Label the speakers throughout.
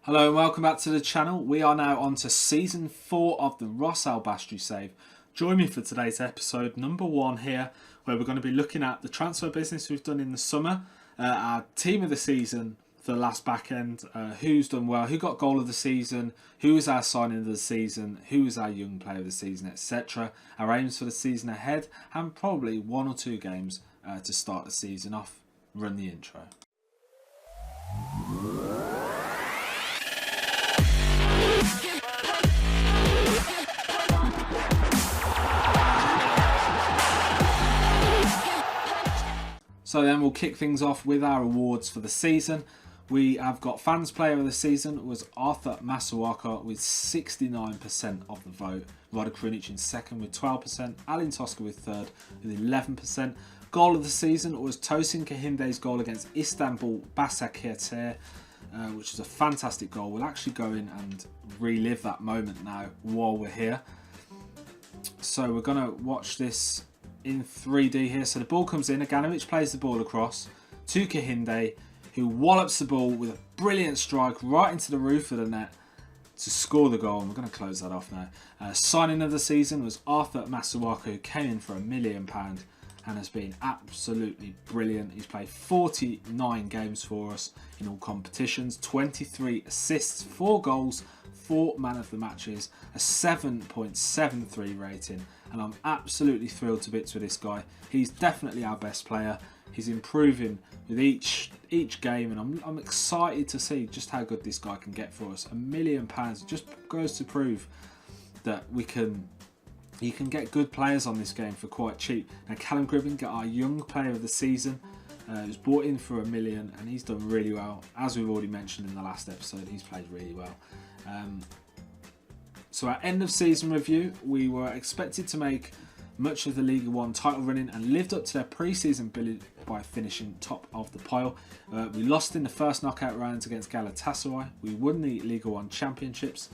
Speaker 1: Hello and welcome back to the channel. We are now on to Season 4 of the Ros-Albastrii save. Join me for today's episode number 1 here, where we're going to be looking at the transfer business we've done in the summer, our team of the season for the last back end, who's done well, who got goal of the season, who was our signing of the season, who was our young player of the season, etc. Our aims for the season ahead, and probably 1 or 2 games to start the season off. Run the intro. So then we'll kick things off with our awards for the season. We have got Fans Player of the Season was Arthur Masuaka with 69% of the vote. Rada Krunic in second with 12%. Alin Tosca with third with 11%. Goal of the season was Tosin Kahinde's goal against Istanbul Başakşehir, which was a fantastic goal. We'll actually go in and relive that moment now while we're here. So we're going to watch this in 3D here. So the ball comes in, Aganovic plays the ball across to Kahinde, who wallops the ball with a brilliant strike right into the roof of the net to score the goal. And we're going to close that off now. Signing of the season was Arthur Masuaka, who came in for £1 million and has been absolutely brilliant. He's played 49 games for us in all competitions, 23 assists, 4 goals, 4 man of the matches, a 7.73 rating, and I'm absolutely thrilled to bits with this guy. He's definitely our best player. He's improving with each game, and I'm excited to see just how good this guy can get for us. £1 million just goes to prove that you can get good players on this game for quite cheap. Now Callum Gribben got our young player of the season. He was brought in for £1 million and he's done really well. As we've already mentioned in the last episode, he's played really well. So our end of season review, we were expected to make much of the Liga 1 title running and lived up to their pre-season billing by finishing top of the pile. We lost in the first knockout rounds against Galatasaray. We won the Liga 1 championships.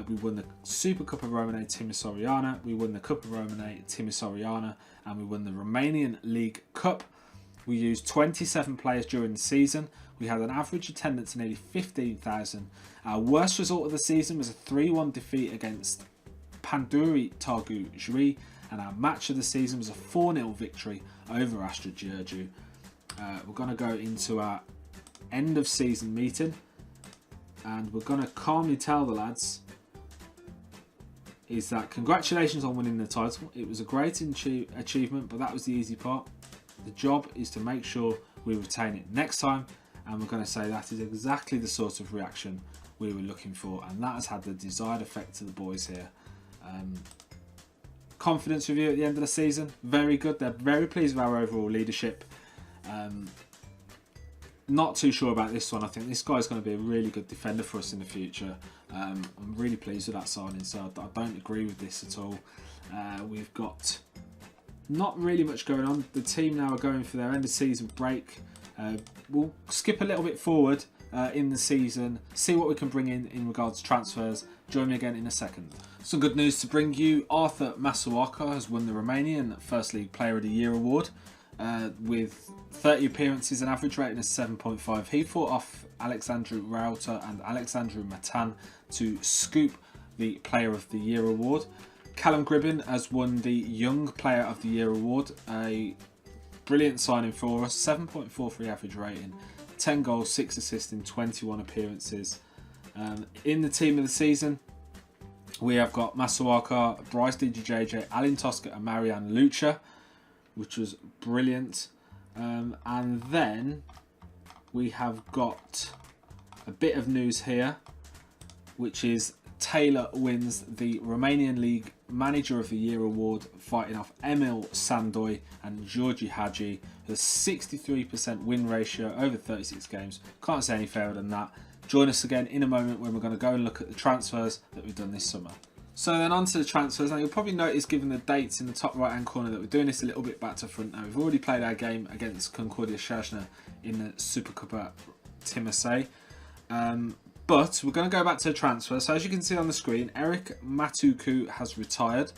Speaker 1: We won the Supercupa Romaniei Timișoara, we won the Cupa Romaniei Timișoara, and we won the Romanian League Cup. We used 27 players during the season. We had an average attendance of nearly 15,000. Our worst result of the season was a 3-1 defeat against Panduri Targu Juri, and our match of the season was a 4-0 victory over Astra Giurgiu. We're going to go into our end of season meeting, and we're going to calmly tell the lads is that congratulations on winning the title. It was a great achievement, but that was the easy part. The job is to make sure we retain it next time, and we're going to say that is exactly the sort of reaction we were looking for, and that has had the desired effect to the boys here. Confidence review at the end of the season, very good. They're very pleased with our overall leadership. Not too sure about this one. I think this guy's going to be a really good defender for us in the future. I'm really pleased with that signing, so I don't agree with this at all. We've got not really much going on. The team now are going for their end of season break. We'll skip a little bit forward in the season, see what we can bring in regards to transfers. Join me again in a second. Some good news to bring you. Arthur Masuaka has won the Romanian First League Player of the Year award. With 30 appearances and average rating of 7.5. He fought off Alexandru Rauta and Alexandru Matan to scoop the Player of the Year award. Callum Gribben has won the Young Player of the Year award. A brilliant signing for us. 7.43 average rating. 10 goals, 6 assists in 21 appearances. In the team of the season, we have got Masuaka, Bryce DGJJ, Alin Tosca and Marian Lucha, which was brilliant. And then we have got a bit of news here, which is Taylor wins the Romanian League Manager of the Year award, fighting off Emil Sandoy and Georgi Hagi, with a 63% win ratio over 36 games. Can't say any fairer than that. Join us again in a moment when we're going to go and look at the transfers that we've done this summer. So then on to the transfers. Now you'll probably notice, given the dates in the top right hand corner, that we're doing this a little bit back to front. Now we've already played our game against Cocordia Chiajna in the Supercupa Romaniei, but we're going to go back to the transfer. So as you can see on the screen, Eric Matuku has retired.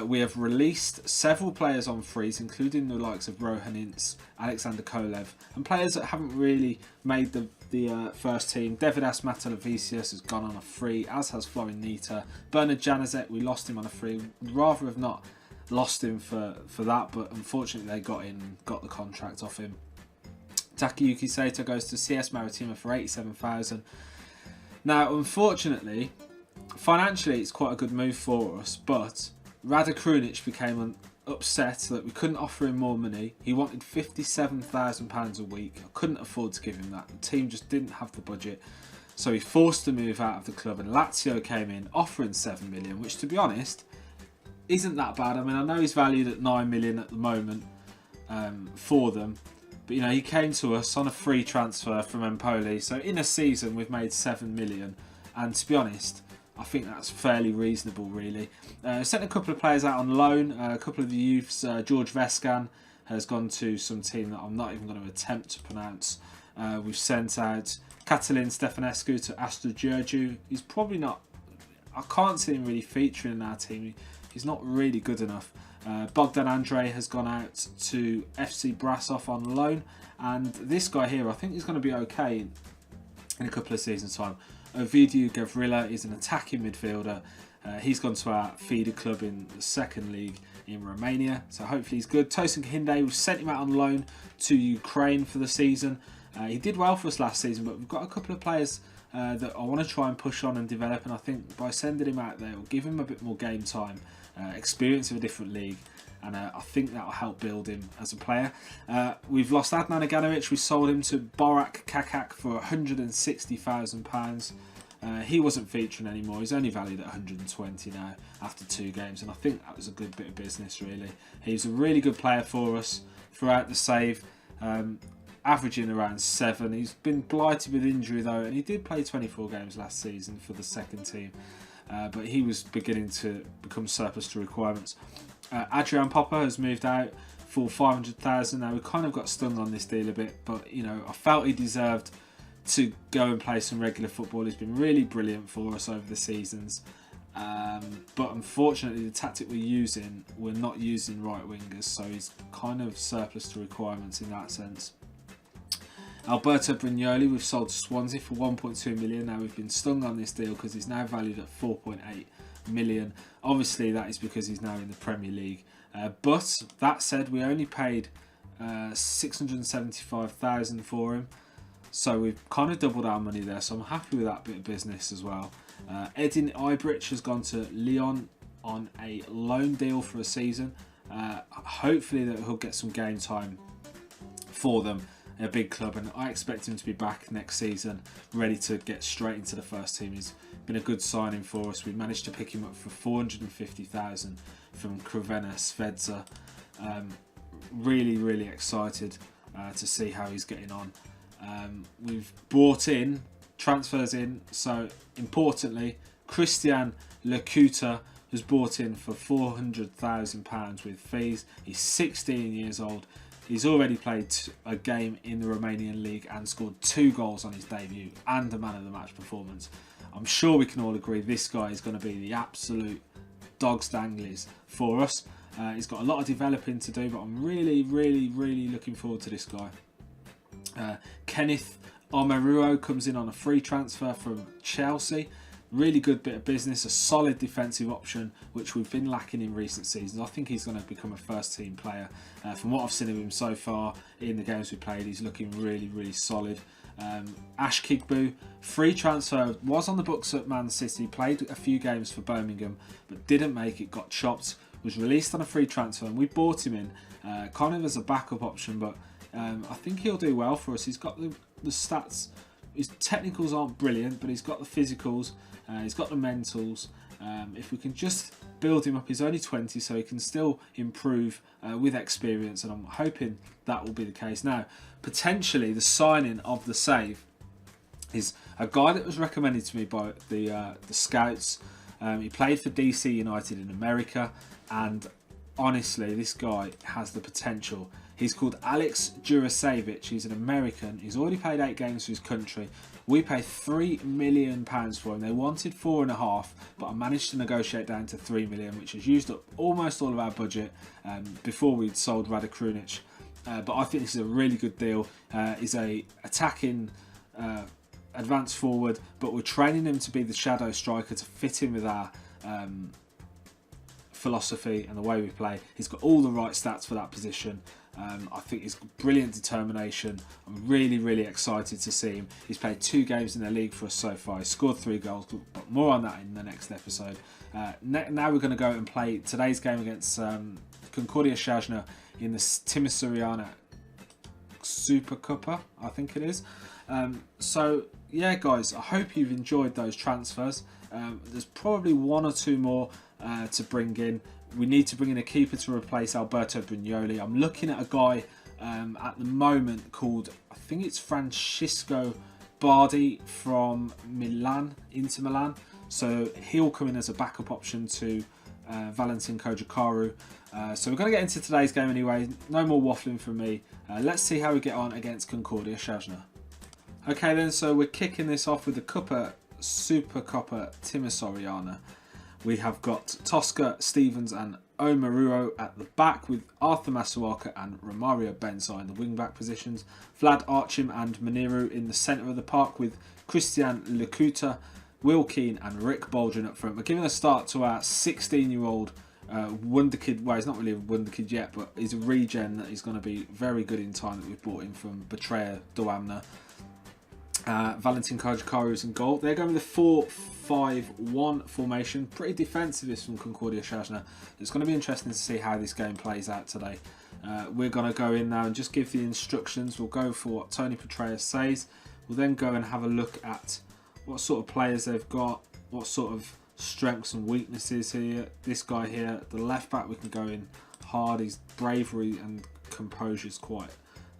Speaker 1: We have released several players on frees, including the likes of Rohan Ince, Alexander Kolev, and players that haven't really made the the first team. Davidas Matalavicius has gone on a free, as has Florin Nita. Bernard Januzek, we lost him on a free. We'd rather have not lost him for that, but unfortunately they got the contract off him. Takayuki Saito goes to CS Maritima for 87,000. Now, unfortunately, financially it's quite a good move for us, but Rada Krunic became upset that we couldn't offer him more money. He wanted £57,000 a week. I couldn't afford to give him that. The team just didn't have the budget, so he forced to move out of the club, and Lazio came in offering 7 million, which, to be honest, isn't that bad. I mean, I know he's valued at 9 million at the moment for them, but you know, he came to us on a free transfer from Empoli, so in a season we've made 7 million, and to be honest, I think that's fairly reasonable, really. Sent a couple of players out on loan, a couple of the youths. George Vescan has gone to some team that I'm not even going to attempt to pronounce. We've sent out Catalin Stefanescu to Astra Giurgiu. He's probably not, I can't see him really featuring in our team. He's not really good enough. Bogdan Andrei has gone out to FC Brasov on loan, and this guy here, I think he's going to be okay in a couple of seasons' time. Ovidiu Gavrila is an attacking midfielder. He's gone to our feeder club in the second league in Romania, so hopefully he's good. Tosin Kahinde, we've sent him out on loan to Ukraine for the season. He did well for us last season, but we've got a couple of players that I want to try and push on and develop, and I think by sending him out there, we'll give him a bit more game time, experience of a different league, and I think that will help build him as a player. We've lost Adnan Aganovic. We sold him to Borak Kakak for £160,000. He wasn't featuring anymore. He's only valued at 120 now after 2 games, and I think that was a good bit of business, really. He's a really good player for us throughout the save, averaging around 7. He's been blighted with injury though, and he did play 24 games last season for the second team, but he was beginning to become surplus to requirements. Adrian Popper has moved out for 500,000. Now, we kind of got stung on this deal a bit, but you know, I felt he deserved to go and play some regular football. He's been really brilliant for us over the seasons, but unfortunately the tactic we're not using right wingers, so he's kind of surplus to requirements in that sense. Alberto Brignoli we've sold to Swansea for 1.2 million. Now, we've been stung on this deal because he's now valued at 4.8 million. Obviously that is because he's now in the Premier League, but that said, we only paid 675,000 for him, so we've kind of doubled our money there, so I'm happy with that bit of business as well. Edin Ibrich has gone to Lyon on a loan deal for a season. Hopefully that he'll get some game time for them, a big club, and I expect him to be back next season ready to get straight into the first team. He's been a good signing for us. We managed to pick him up for 450,000 from Crvena Zvezda. Really excited to see how he's getting on. We've brought in transfers in, so importantly Christian Lacuta was brought in for £400,000 with fees. He's 16 years old. He's already played a game in the Romanian league and scored 2 goals on his debut and a man of the match performance. I'm sure we can all agree this guy is going to be the absolute dog's danglies for us. He's got a lot of developing to do, but I'm really looking forward to this guy. Kenneth Omeruo comes in on a free transfer from Chelsea. Really good bit of business, a solid defensive option, which we've been lacking in recent seasons. I think he's going to become a first team player. From what I've seen of him so far in the games we played, he's looking really solid. Ash Kigbu, free transfer, was on the books at Man City, played a few games for Birmingham, but didn't make it, got chopped, was released on a free transfer, and we bought him in kind of as a backup option, but I think he'll do well for us. He's got the stats. His technicals aren't brilliant, but he's got the physicals, he's got the mentals. If we can just build him up, he's only 20, so he can still improve with experience, and I'm hoping that will be the case. Now, potentially the signing of the save is a guy that was recommended to me by the scouts. He played for DC United in America, and honestly, this guy has the potential. He's called Alex Jurasevich. He's an American. He's already played 8 games for his country. We paid £3 million for him. They wanted 4.5, but I managed to negotiate down to 3 million, which has used up almost all of our budget before we'd sold Rada Krunic. But I think this is a really good deal. He's a attacking advance forward, but we're training him to be the shadow striker to fit in with our philosophy and the way we play. He's got all the right stats for that position. I think he's got brilliant determination. I'm really excited to see him. He's played 2 games in the league for us so far. He scored 3 goals, but more on that in the next episode. Now we're going to go and play today's game against Cocordia Chiajna in the Timișoara Supercupa, I think it is. So yeah, guys, I hope you've enjoyed those transfers. There's probably 1 or 2 more to bring in. We need to bring in a keeper to replace Alberto Brignoli. I'm looking at a guy at the moment called, I think it's Francisco Bardi from Milan, Inter Milan. So he'll come in as a backup option to Valentin Cocordia. So we're going to get into today's game anyway. No more waffling from me. Let's see how we get on against Cocordia Chiajna. Okay then, so we're kicking this off with the Supercupa Timișoara. We have got Tosca, Stevens and Omaruo at the back, with Arthur Masuaka and Romario Benza in the wing-back positions. Vlad Archim and Meniru in the centre of the park, with Christian Lekuta, Will Keane and Rick Baldwin up front. We're giving a start to our 16-year-old wonder kid. Well, he's not really a wonder kid yet, but he's a regen that is going to be very good in time, that we've brought in from Betrayer Doamna. Valentin Cocordia is in goal. They're going with a 4-5-1 formation. Pretty defensive this from Cocordia Chiajna. It's going to be interesting to see how this game plays out today. We're going to go in now and just give the instructions. We'll go for what Tony Petraeus says. We'll then go and have a look at what sort of players they've got, what sort of strengths and weaknesses here. This guy here, the left back, we can go in hard. His bravery and composure is quite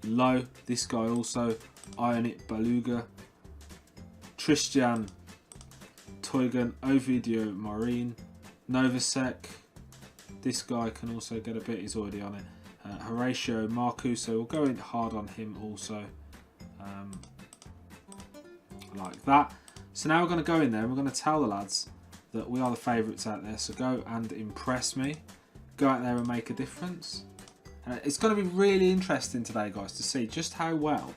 Speaker 1: low. This guy also, Ionit Baluga, Tristan Toigan, Ovidio Marin, Novasek. This guy can also get a bit, he's already on it. Horatio Marcu, so we'll go in hard on him also, like that. So now we're going to go in there and we're going to tell the lads that we are the favourites out there. So go and impress me. Go out there and make a difference. It's going to be really interesting today, guys, to see just how well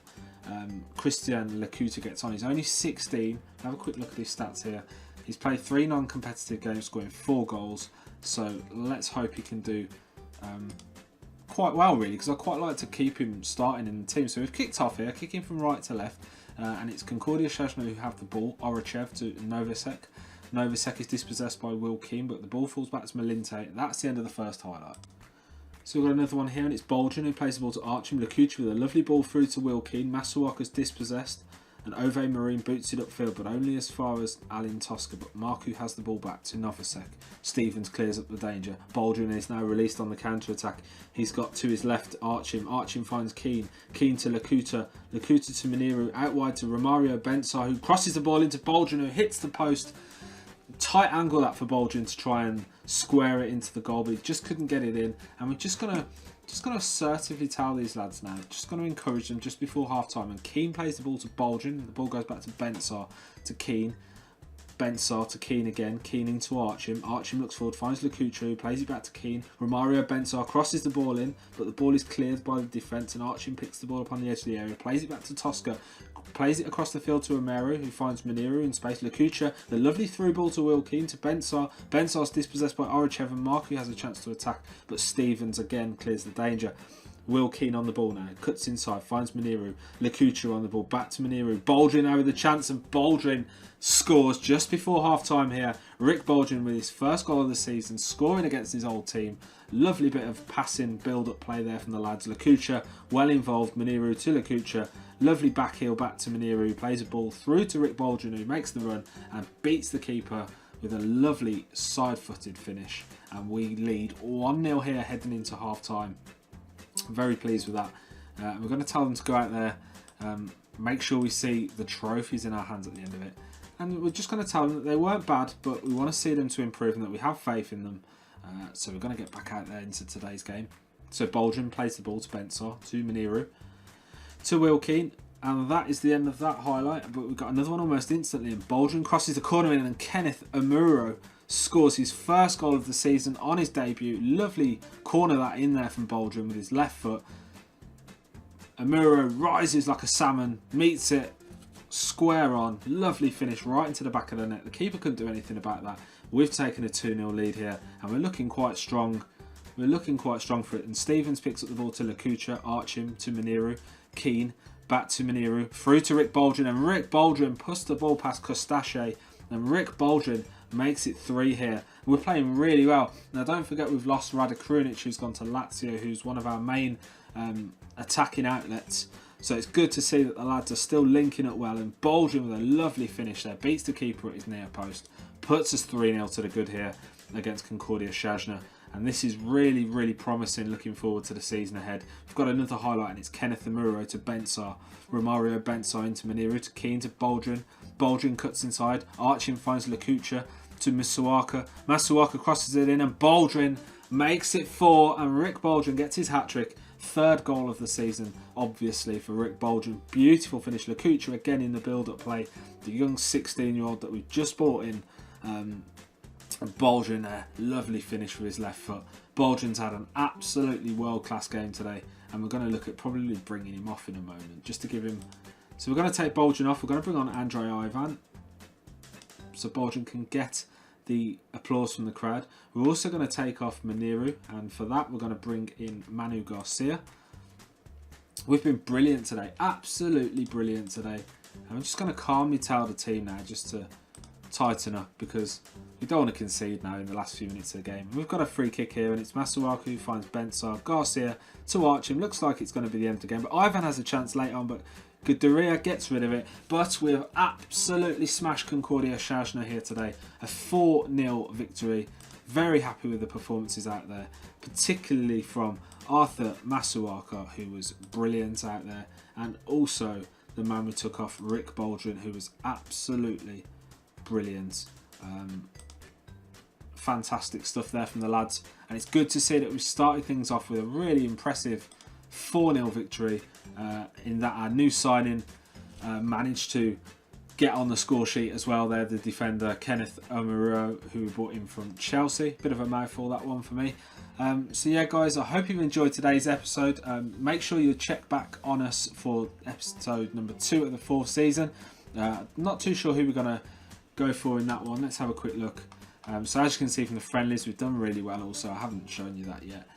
Speaker 1: Christian Lekuta gets on. He's only 16. Have a quick look at his stats here. He's played 3 non-competitive games, scoring 4 goals. So let's hope he can do quite well, really, because I quite like to keep him starting in the team. So we've kicked off here, kicking from right to left. And it's Cocordia Chiajna who have the ball. Orachev to Novasek. Novasek is dispossessed by Will Keane, but the ball falls back to Malinte. That's the end of the first highlight. So we've got another one here, and it's Baldwin who plays the ball to Archim. Lekuta with a lovely ball through to Will Keane. Masuaka's dispossessed, and Ove Marine boots it upfield, but only as far as Alin Tosca. But Marcu has the ball back to Novasek. Stevens clears up the danger. Baldwin is now released on the counter-attack. He's got to his left Archim. Archim finds Keane. Keane to Lekuta. Lekuta to Meniru. Out wide to Romario Benza, who crosses the ball into Baldwin, who hits the post. Tight angle that for Baldwin to try and square it into the goal, but he just couldn't get it in. And we're just gonna assertively tell these lads now, just gonna encourage them just before half time. And Keane plays the ball to Baldwin, the ball goes back to Benza, to Keane, Benza to Keane again, Keane into Archim. Archim looks forward, finds Lekuta, who plays it back to Keane. Romario Benza crosses the ball in, but the ball is cleared by the defence, and Archim picks the ball up on the edge of the area, plays it back to Tosca, plays it across the field to Omeru, who finds Meniru in space. Lekuta, the lovely through ball to Will Keane, to Benza. Benza's dispossessed by Orachev, and Marcu has a chance to attack, but Stevens again clears the danger. Will Keane on the ball now, cuts inside, finds Meniru. Lekuta on the ball, back to Meniru. Baldwin now with the chance, and Baldwin scores just before half time here. Rick Baldwin with his first goal of the season, scoring against his old team. Lovely bit of passing, build-up play there from the lads. Lekuta well involved. Meniru to Lekuta. Lovely back heel back to Meniru, who plays a ball through to Rick Baldwin, who makes the run and beats the keeper with a lovely side-footed finish. And we lead 1-0 here heading into half time. Very pleased with that. We're going to tell them to go out there, make sure we see the trophies in our hands at the end of it. And we're just going to tell them that they weren't bad, but we want to see them to improve and that we have faith in them. So we're going to get back out there into today's game. So Baldwin plays the ball to Benza, to Meniru, to Will Keane. And that is the end of that highlight. But we've got another one almost instantly. And Baldwin crosses the corner in, and Kenneth Omuro scores his first goal of the season on his debut. Lovely corner that in there from Baldwin with his left foot. Omuro rises like a salmon, meets it, square on, lovely finish right into the back of the net. The keeper couldn't do anything about that. We've taken a 2-0 lead here, and we're looking quite strong. We're looking quite strong for it. And Stevens picks up the ball to Lakucha, Archim to Maniru, Keane, back to Maniru, through to Rick Baldwin, and Rick Baldwin puts the ball past Costache, and Rick Baldwin makes it 3 here. We're playing really well. Now don't forget we've lost Rada Krunic, who's gone to Lazio, who's one of our main attacking outlets. So it's good to see that the lads are still linking up well, and Baldwin with a lovely finish there, beats the keeper at his near post, puts us 3-0 to the good here against Cocordia Chiajna. And this is really, really promising, looking forward to the season ahead. We've got another highlight, and it's Kenneth Amuro to Bensar. Romario Bensar into Maniru, to Keane, to Baldwin. Baldwin cuts inside. Archim finds Lakucha to Masuaka. Masuaka crosses it in, and Baldwin makes it 4. And Rick Baldwin gets his hat-trick. 3rd goal of the season, obviously, for Rick Baldwin. Beautiful finish. Lakucha again in the build-up play. The young 16-year-old that we've just bought in. Baldwin there, lovely finish with his left foot. Baldwin's had an absolutely world-class game today, and we're going to look at probably bringing him off in a moment, just to give him... So we're going to take Baldwin off, we're going to bring on Andrei Ivan, so Baldwin can get the applause from the crowd. We're also going to take off Maniru, and for that we're going to bring in Manu Garcia. We've been brilliant today, absolutely brilliant today. And I'm just going to calmly tell the team now, just to tighten up, because we don't want to concede now in the last few minutes of the game. We've got a free kick here, and it's Masuaku who finds Bensar. Garcia to Archim. Looks like it's going to be the end of the game, but Ivan has a chance late on, but Guderia gets rid of it. But we've absolutely smashed Cocordia Chiajna here today. A 4-0 victory. Very happy with the performances out there, particularly from Arthur Masuaka, who was brilliant out there, and also the man we took off, Rick Baldwin, who was absolutely brilliant. Fantastic stuff there from the lads, and it's good to see that we've started things off with a really impressive 4-0 victory in that our new signing managed to get on the score sheet as well there, the defender Kenneth Omuro, who we brought in from Chelsea. Bit of a mouthful, that one for me. So yeah guys, I hope you've enjoyed today's episode. Make sure you check back on us for episode number 2 of the 4th season. Not too sure who we're going to go for in that one. Let's have a quick look. So as you can see from the friendlies, we've done really well also. I haven't shown you that yet.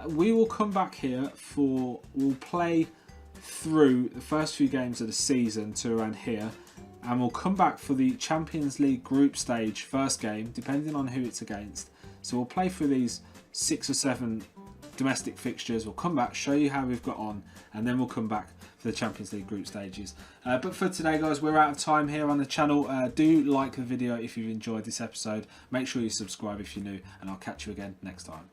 Speaker 1: We will come back here for... We'll play through the first few games of the season to around here. And we'll come back for the Champions League group stage first game, depending on who it's against. So we'll play through these 6 or 7 domestic fixtures. We'll come back, show you how we've got on, and then we'll come back for the Champions League group stages. But for today guys, we're out of time here on the channel. Do like the video if you've enjoyed this episode. Make sure you subscribe if you're new, and I'll catch you again next time.